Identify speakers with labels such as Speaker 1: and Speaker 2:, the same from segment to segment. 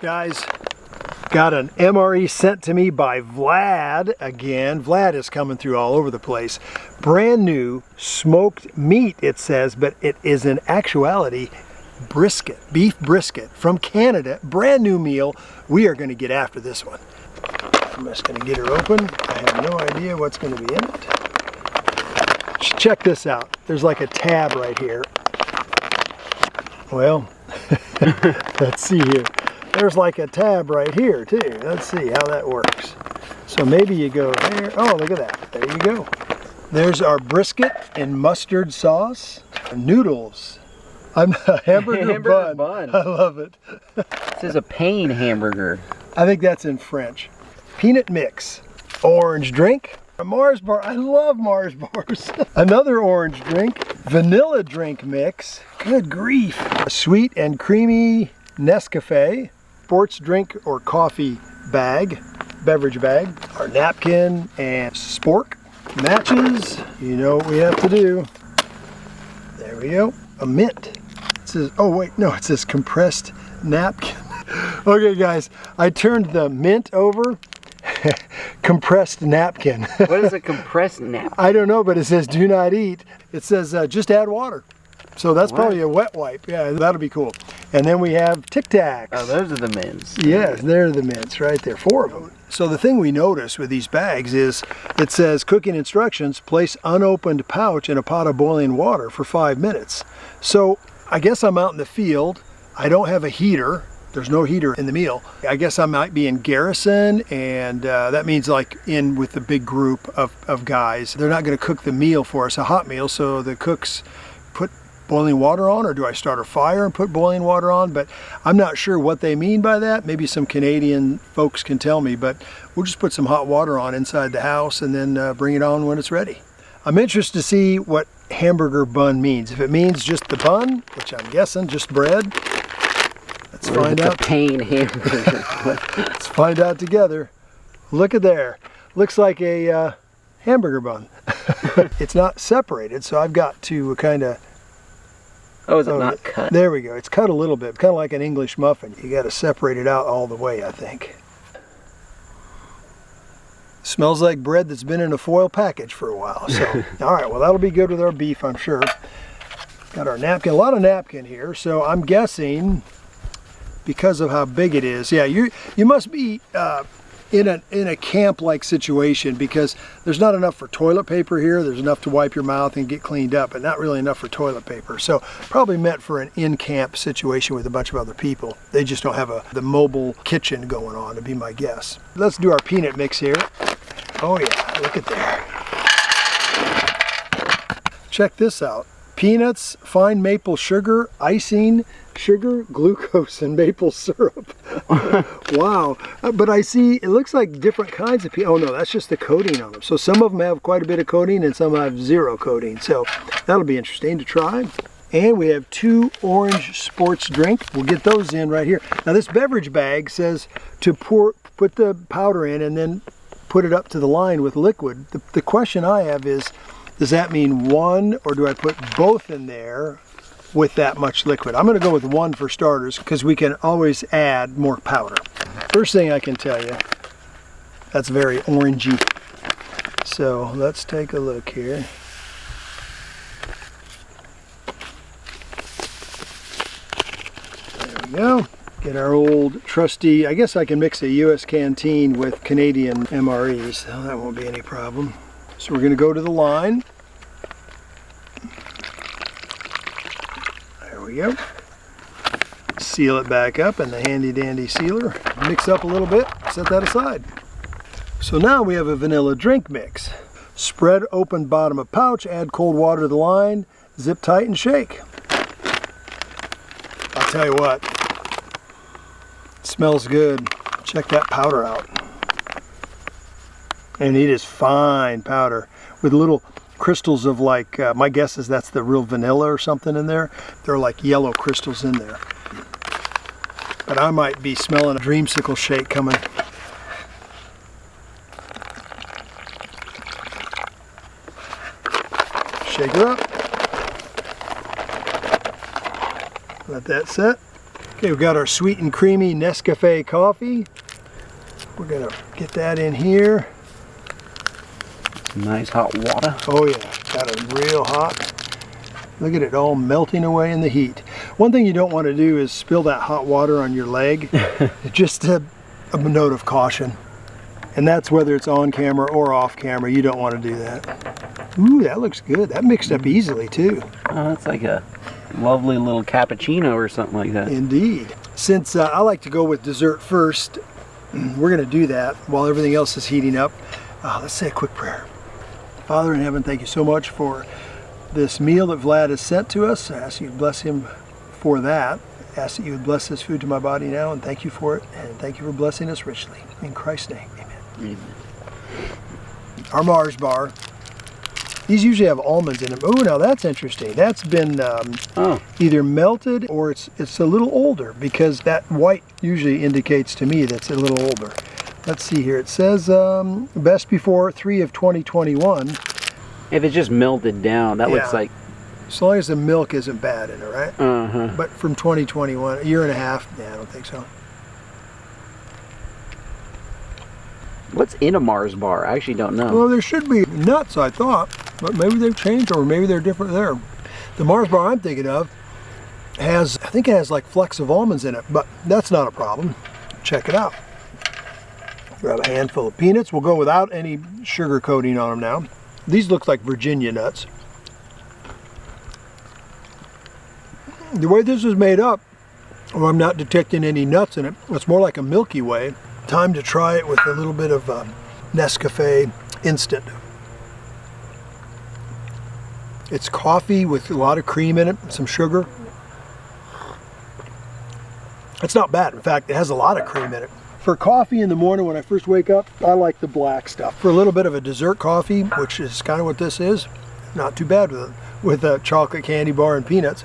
Speaker 1: Guys, got an MRE sent to me by Vlad again. Vlad is coming through all over the place. Brand new smoked meat, it says, but it is in actuality brisket, beef brisket from Canada. Brand new meal. We are going to get after this one. I'm just going to get her open. I have no idea what's going to be in it. Check this out. There's like a tab right here. Well, let's see here. There's like a tab right here too. Let's see how that works. So maybe you go there. Oh, look at that. There you go. There's our brisket and mustard sauce. Noodles. I'm a hamburger bun. I love it.
Speaker 2: This is a pain hamburger.
Speaker 1: I think that's in French. Peanut mix. Orange drink. A Mars bar. I love Mars bars. Another orange drink. Vanilla drink mix. Good grief. A sweet and creamy NESCAFE. Sports drink or coffee bag. Beverage bag. Our napkin and spork. Matches. You know what we have to do. There we go. A mint. It says, oh wait, no, it says compressed napkin. Okay guys, I turned the mint over. Compressed napkin.
Speaker 2: What is a compressed napkin?
Speaker 1: I don't know, but it says do not eat. It says just add water. So that's probably a wet wipe. Yeah, that'll be cool. And then we have Tic Tacs.
Speaker 2: Oh, those are the mints.
Speaker 1: Yes, they're the mints right there, 4 of them. So the thing we notice with these bags is it says cooking instructions, place unopened pouch in a pot of boiling water for 5 minutes. So I guess I'm out in the field. I don't have a heater. There's no heater in the meal. I guess I might be in garrison, and that means like in with the big group of guys. They're not going to cook the meal for us, a hot meal, so the cooks put boiling water on, or do I start a fire and put boiling water on? But I'm not sure what they mean by that. Maybe some Canadian folks can tell me, but we'll just put some hot water on inside the house and then bring it on when it's ready. I'm interested to see what hamburger bun means. If it means just the bun, which I'm guessing just bread, let's find out.
Speaker 2: Pain hamburger.
Speaker 1: Let's find out together. Look at there. Looks like a hamburger bun. It's not separated, so I've got to kind of...
Speaker 2: Oh, is it not cut?
Speaker 1: There we go. It's cut a little bit, kind of like an English muffin. You got to separate it out all the way, I think. Smells like bread that's been in a foil package for a while. So, all right, well, that'll be good with our beef, I'm sure. Got our napkin, a lot of napkin here. So I'm guessing, because of how big it is, yeah, you must be in a camp-like situation, because there's not enough for toilet paper here. There's enough to wipe your mouth and get cleaned up, but not really enough for toilet paper. So probably meant for an in-camp situation with a bunch of other people. They just don't have the mobile kitchen going on, to be my guess. Let's do our peanut mix here. Oh yeah, look at there. Check this out. Peanuts, fine maple sugar, icing, sugar, glucose, and maple syrup. Wow. But I see, it looks like different kinds of peanuts. Oh no, that's just the coating on them. So some of them have quite a bit of coating and some have zero coating. So that'll be interesting to try. And we have 2 orange sports drink. We'll get those in right here. Now this beverage bag says to put the powder in and then put it up to the line with liquid. The question I have is, does that mean 1, or do I put both in there with that much liquid? I'm going to go with 1 for starters, because we can always add more powder. First thing I can tell you, that's very orangey. So let's take a look here. There we go. Get our old trusty, I guess I can mix a US canteen with Canadian MRE, so that won't be any problem. So we're going to go to the line. There we go. Seal it back up in the handy dandy sealer. Mix up a little bit, set that aside. So now we have a vanilla drink mix. Spread open bottom of pouch, add cold water to the line, zip tight and shake. I'll tell you what, it smells good. Check that powder out. And it is fine powder with little crystals of, like, my guess is that's the real vanilla or something in there. There are like yellow crystals in there. But I might be smelling a Dreamsicle shake coming. Shake her up. Let that set. Okay, we've got our sweet and creamy NESCAFE coffee. We're gonna get that in here.
Speaker 2: Nice hot water.
Speaker 1: Oh yeah, got it real hot. Look at it all melting away in the heat. One thing you don't want to do is spill that hot water on your leg. Just a note of caution. And that's whether it's on camera or off camera. You don't want to do that. Ooh, that looks good. That mixed up easily too.
Speaker 2: Oh, that's like a lovely little cappuccino or something like that.
Speaker 1: Indeed. Since I like to go with dessert first, we're going to do that while everything else is heating up. Let's say a quick prayer. Father in heaven, thank you so much for this meal that Vlad has sent to us. I ask you to bless him for that. I ask that you would bless this food to my body now, and thank you for it. And thank you for blessing us richly. In Christ's name, amen.
Speaker 2: Amen.
Speaker 1: Our Mars bar. These usually have almonds in them. Oh, now that's interesting. That's been either melted or it's a little older, because that white usually indicates to me that's a little older. Let's see here. It says best before 3 of 2021.
Speaker 2: If it's just melted down, that looks like...
Speaker 1: As long as the milk isn't bad in it, right?
Speaker 2: Uh-huh.
Speaker 1: But from 2021, a year and a half, yeah, I don't think so.
Speaker 2: What's in a Mars bar? I actually don't know.
Speaker 1: Well, there should be nuts, I thought, but maybe they've changed, or maybe they're different there. The Mars bar I'm thinking of has, I think it has like flecks of almonds in it, but that's not a problem. Check it out. Grab a handful of peanuts. We'll go without any sugar coating on them now. These look like Virginia nuts. The way this is made up, well, I'm not detecting any nuts in it. It's more like a Milky Way. Time to try it with a little bit of NESCAFE Instant. It's coffee with a lot of cream in it, some sugar. It's not bad. In fact, it has a lot of cream in it. For coffee in the morning when I first wake up, I like the black stuff. For a little bit of a dessert coffee, which is kind of what this is, not too bad with a chocolate candy bar and peanuts.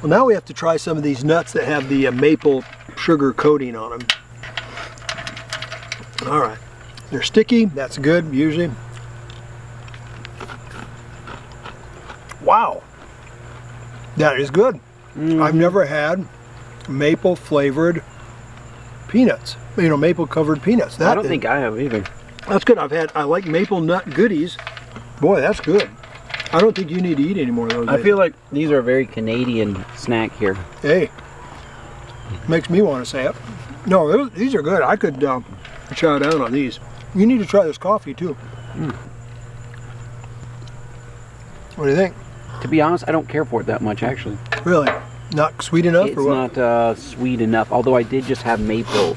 Speaker 1: Well, now we have to try some of these nuts that have the maple sugar coating on them. All right, they're sticky. That's good, usually. Wow, that is good. I've never had maple flavored peanuts. You know, maple covered peanuts.
Speaker 2: I don't think I have either.
Speaker 1: That's good. I like maple nut goodies. Boy, that's good. I don't think you need to eat any more of those.
Speaker 2: I feel like these are a very Canadian snack here.
Speaker 1: Hey, makes me want to say it. No, these are good. I could chow down on these. You need to try this coffee too. What do you think?
Speaker 2: To be honest, I don't care for it that much, actually.
Speaker 1: Really? Not sweet enough?
Speaker 2: It's
Speaker 1: or what?
Speaker 2: not sweet enough, although I did just have maple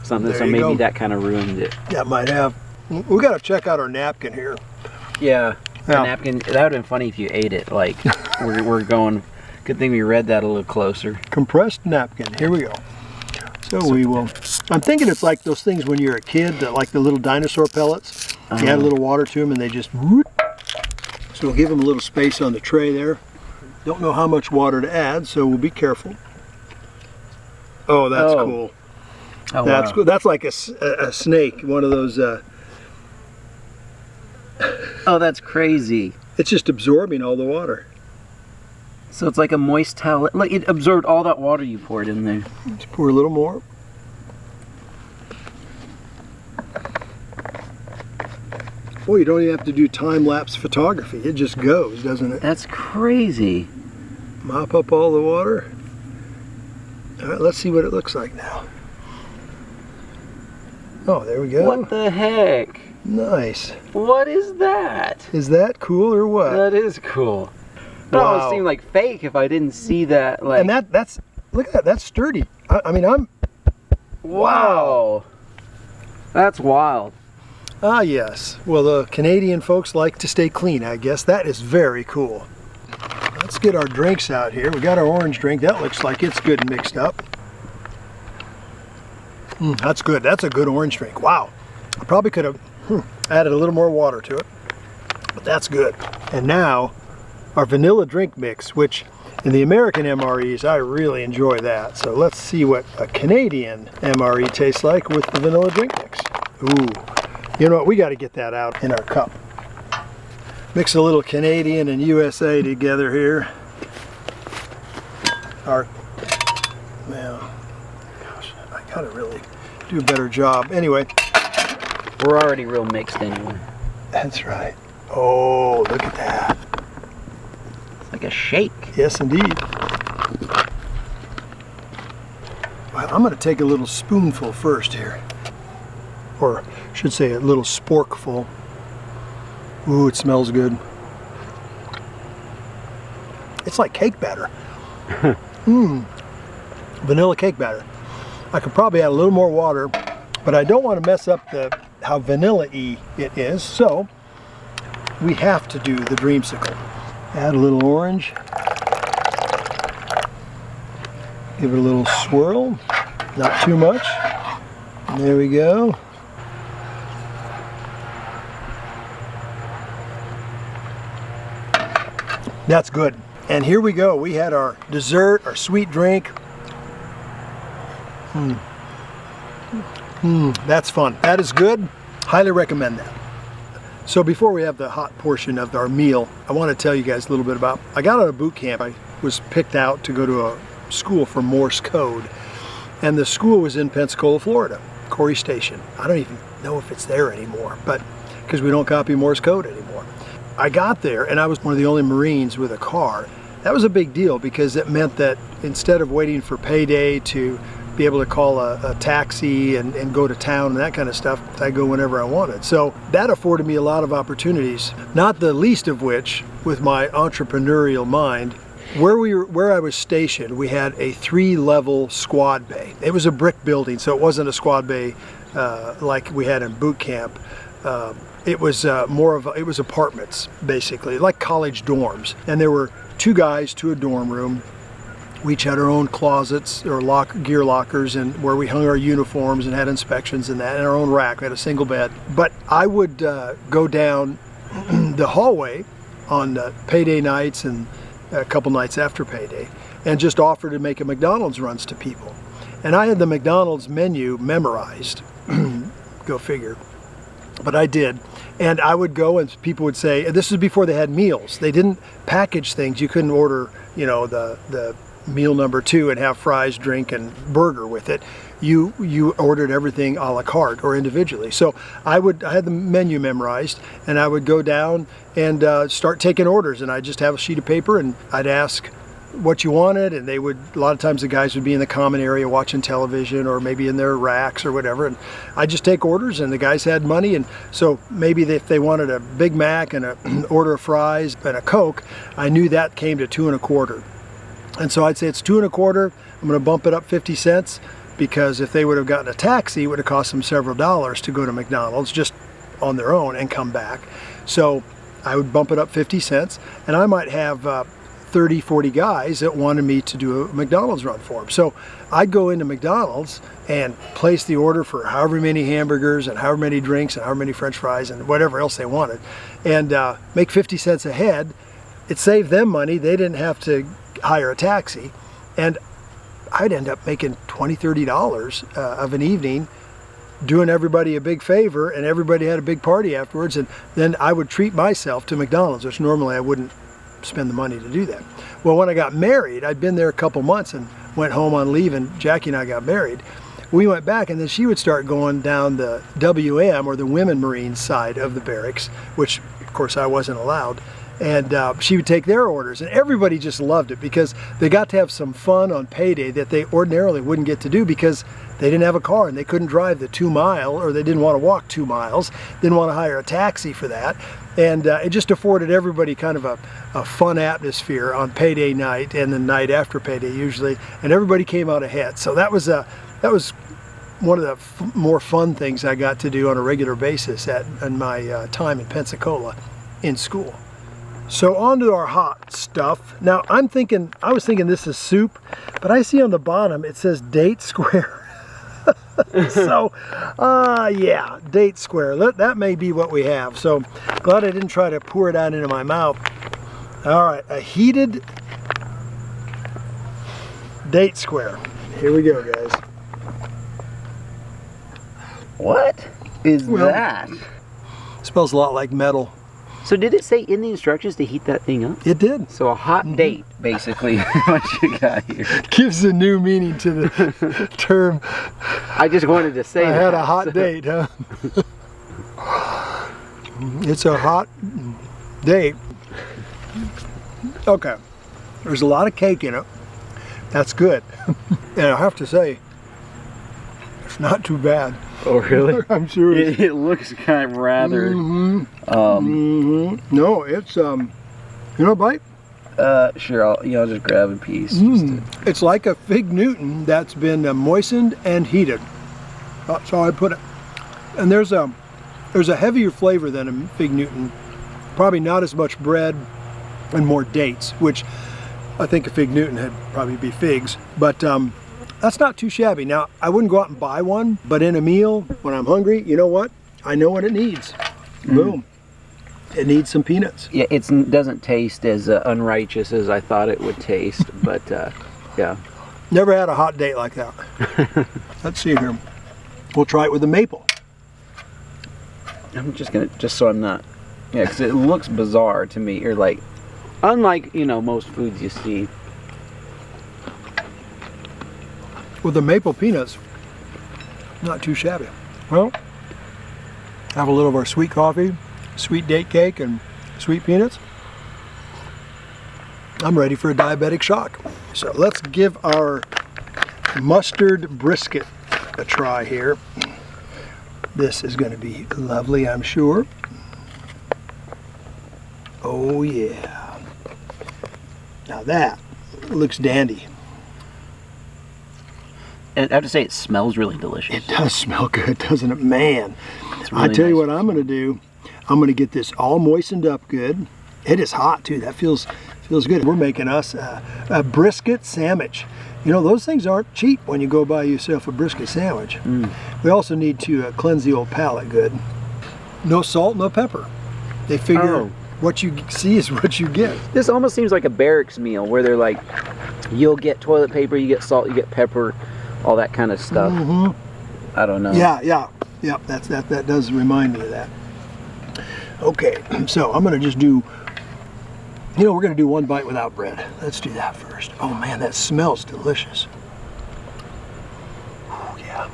Speaker 2: something, so maybe that kind of ruined it.
Speaker 1: Yeah, it might have. We got to check out our napkin here.
Speaker 2: Yeah. The napkin, that would have been funny if you ate it. Like, we're going, good thing we read that a little closer.
Speaker 1: Compressed napkin, here we go. So we will, I'm thinking it's like those things when you're a kid, like the little dinosaur pellets. You add a little water to them and they just whoop. So we'll give them a little space on the tray there. Don't know how much water to add, so we'll be careful. Oh, that's cool.
Speaker 2: Oh,
Speaker 1: that's cool. That's like a snake, one of those.
Speaker 2: Oh, that's crazy.
Speaker 1: It's just absorbing all the water.
Speaker 2: So it's like a moist towel. Like it absorbed all that water you poured in there.
Speaker 1: Let's pour a little more. Boy, you don't even have to do time-lapse photography. It just goes, doesn't it?
Speaker 2: That's crazy.
Speaker 1: Mop up all the water. All right, let's see what it looks like now. Oh, there we go.
Speaker 2: What the heck?
Speaker 1: Nice.
Speaker 2: What is that?
Speaker 1: Is that cool or what?
Speaker 2: That is cool. That almost seemed like fake if I didn't see that. Like,
Speaker 1: and that's, look at that, that's sturdy. I mean,
Speaker 2: wow. That's wild.
Speaker 1: Ah, yes. Well, the Canadian folks like to stay clean, I guess. That is very cool. Let's get our drinks out here. We got our orange drink. That looks like it's good and mixed up. That's good. That's a good orange drink. Wow. I probably could have added a little more water to it, but that's good. And now, our vanilla drink mix, which in the American MREs, I really enjoy that. So let's see what a Canadian MRE tastes like with the vanilla drink mix. Ooh. You know what, we got to get that out in our cup. Mix a little Canadian and USA together here. Gotta really do a better job. Anyway.
Speaker 2: We're already real mixed anyway.
Speaker 1: That's right. Oh, look at that.
Speaker 2: It's like a shake.
Speaker 1: Yes, indeed. Well, I'm going to take a little spoonful first here. Or I should say a little sporkful. Ooh, it smells good. It's like cake batter. Vanilla cake batter. I could probably add a little more water, but I don't want to mess up how vanilla-y it is, so we have to do the Dreamsicle. Add a little orange. Give it a little swirl, not too much. There we go. That's good. And here we go. We had our dessert, our sweet drink. That's fun. That is good. Highly recommend that. So before we have the hot portion of our meal, I want to tell you guys a little bit about, I got out of boot camp. I was picked out to go to a school for Morse code. And the school was in Pensacola, Florida, Corey Station. I don't even know if it's there anymore, but because we don't copy Morse code anymore. I got there and I was one of the only Marines with a car. That was a big deal because it meant that instead of waiting for payday to be able to call a taxi and go to town and that kind of stuff, I go whenever I wanted. So that afforded me a lot of opportunities, not the least of which, with my entrepreneurial mind, where I was stationed, we had a 3-level squad bay. It was a brick building, so it wasn't a squad bay like we had in boot camp. It was it was apartments, basically, like college dorms. And there were 2 guys to a dorm room. We each had our own closets or gear lockers, and where we hung our uniforms and had inspections and that, and our own rack. We had a single bed. But I would go down the hallway on payday nights and a couple nights after payday and just offer to make a McDonald's runs to people. And I had the McDonald's menu memorized. Go figure. But I did. And I would go and people would say, this was before they had meals. They didn't package things. You couldn't order, you know, the meal number 2 and have fries, drink, and burger with it. You ordered everything a la carte or individually. So I had the menu memorized, and I would go down and start taking orders. And I'd just have a sheet of paper, and I'd ask what you wanted, and they would, a lot of times the guys would be in the common area watching television or maybe in their racks or whatever, and I'd just take orders, and the guys had money. And so maybe if they wanted a Big Mac and an order of fries and a Coke, I knew that came to $2 1/4. And so I'd say it's $2 1/4. I'm going to bump it up 50 cents because if they would have gotten a taxi, it would have cost them several dollars to go to McDonald's just on their own and come back. So I would bump it up 50 cents, and I might have 30, 40 guys that wanted me to do a McDonald's run for them. So I'd go into McDonald's and place the order for however many hamburgers and however many drinks and however many French fries and whatever else they wanted, and make 50 cents a head. It saved them money. They didn't have to hire a taxi, and I'd end up making $20, $30 of an evening, doing everybody a big favor, and everybody had a big party afterwards. And then I would treat myself to McDonald's, which normally I wouldn't spend the money to do that. Well, when I got married, I'd been there a couple months and went home on leave, and Jackie and I got married. We went back, and then she would start going down the WM, or the Women Marines side of the barracks, which of course I wasn't allowed. And she would take their orders, and everybody just loved it because they got to have some fun on payday that they ordinarily wouldn't get to do because they didn't have a car and they couldn't drive the 2 mile, or they didn't want to walk 2 miles, didn't want to hire a taxi for that. And it just afforded everybody kind of a fun atmosphere on payday night and the night after payday usually, and everybody came out ahead. So that was one of the more fun things I got to do on a regular basis in my time in Pensacola in school. So on to our hot stuff. Now I was thinking this is soup, but I see on the bottom it says date square. So, yeah, date square. That may be what we have. So glad I didn't try to pour it out into my mouth. All right, a heated date square. Here we go, guys.
Speaker 2: What is that?
Speaker 1: Smells a lot like metal.
Speaker 2: So did it say in the instructions to heat that thing up?
Speaker 1: It did.
Speaker 2: So a hot date, basically, what you got here.
Speaker 1: Gives a new meaning to the term.
Speaker 2: I just wanted to say
Speaker 1: I had a hot date, huh? It's a hot date. Okay. There's a lot of cake in it. That's good. And I have to say, it's not too bad.
Speaker 2: Oh, really?
Speaker 1: I'm sure
Speaker 2: it looks kind of rather...
Speaker 1: No, it's, you know, bite?
Speaker 2: Sure, I'll just grab a piece.
Speaker 1: It's like a fig Newton that's been moistened and heated. That's how I put it. And there's a heavier flavor than a fig Newton. Probably not as much bread and more dates, which I think a fig Newton would probably be figs. But that's not too shabby. Now, I wouldn't go out and buy one, but in a meal, when I'm hungry, you know what? I know what it needs. Boom. It needs some peanuts.
Speaker 2: Yeah, it doesn't taste as unrighteous as I thought it would taste, but yeah.
Speaker 1: Never had a hot date like that. Let's see here. We'll try it with the maple.
Speaker 2: I'm just so I'm not, yeah, because it looks bizarre to me, or like, unlike, you know, most foods you see.
Speaker 1: With the maple peanuts, not too shabby. Well, have a little of our sweet coffee, sweet date cake, and sweet peanuts. I'm ready for a diabetic shock. So let's give our mustard brisket a try here. This is going to be lovely, I'm sure. Oh yeah. Now that looks dandy.
Speaker 2: And I have to say, it smells really delicious.
Speaker 1: It does smell good, doesn't it? Man,
Speaker 2: It's really
Speaker 1: I tell you
Speaker 2: nice.
Speaker 1: what I'm going to do. I'm going to get this all moistened up good. It is hot too. That feels good. We're making us a brisket sandwich. You know, those things aren't cheap when you go buy yourself a brisket sandwich. We also need to cleanse the old palate good. No salt, no pepper. They figure what you see is what you get.
Speaker 2: This almost seems like a barracks meal where they're like, you'll get toilet paper, you get salt, you get pepper, all that kind of stuff. I don't know.
Speaker 1: Yeah. That does remind me of that. Okay, so I'm gonna just do, you know, we're gonna do one bite without bread. Let's do that first. Oh man, that smells delicious. Oh yeah.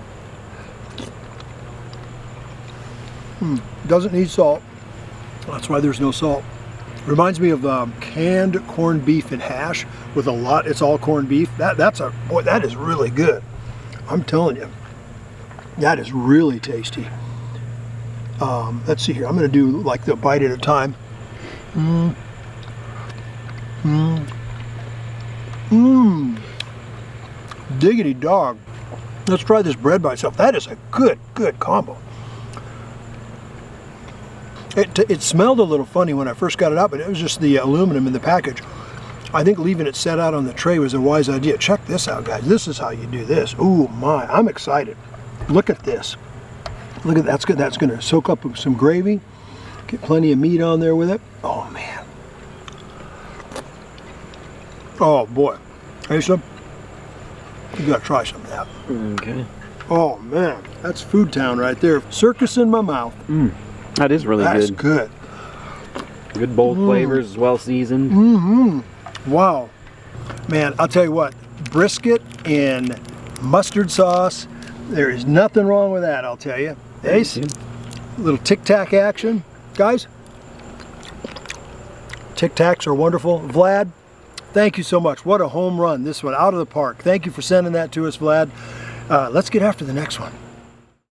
Speaker 1: Doesn't need salt. That's why there's no salt. Reminds me of canned corned beef and hash with a lot. It's all corned beef. Boy, that is really good. I'm telling you, that is really tasty. Let's see here. I'm going to do like the bite at a time. Diggity dog. Let's try this bread by itself. That is a good combo. It smelled a little funny when I first got it out, but it was just the aluminum in the package. I think leaving it set out on the tray was a wise idea. Check this out, guys. This is how you do this. Ooh, my, I'm excited. Look at this. Look at that. That's good. That's going to soak up some gravy. Get plenty of meat on there with it. Oh, man. Oh, boy. Asa, you got to try some of that.
Speaker 2: Okay.
Speaker 1: Oh, man. That's food town right there. Circus in my mouth.
Speaker 2: That is really
Speaker 1: That's
Speaker 2: good.
Speaker 1: good.
Speaker 2: Good bold flavors, well seasoned.
Speaker 1: Wow. Man, I'll tell you what. Brisket in mustard sauce. There is nothing wrong with that, I'll tell you. Ace, little tic-tac action. Guys, tic-tacs are wonderful. Vlad, thank you so much. What a home run. This one out of the park. Thank you for sending that to us, Vlad. Let's get after the next one.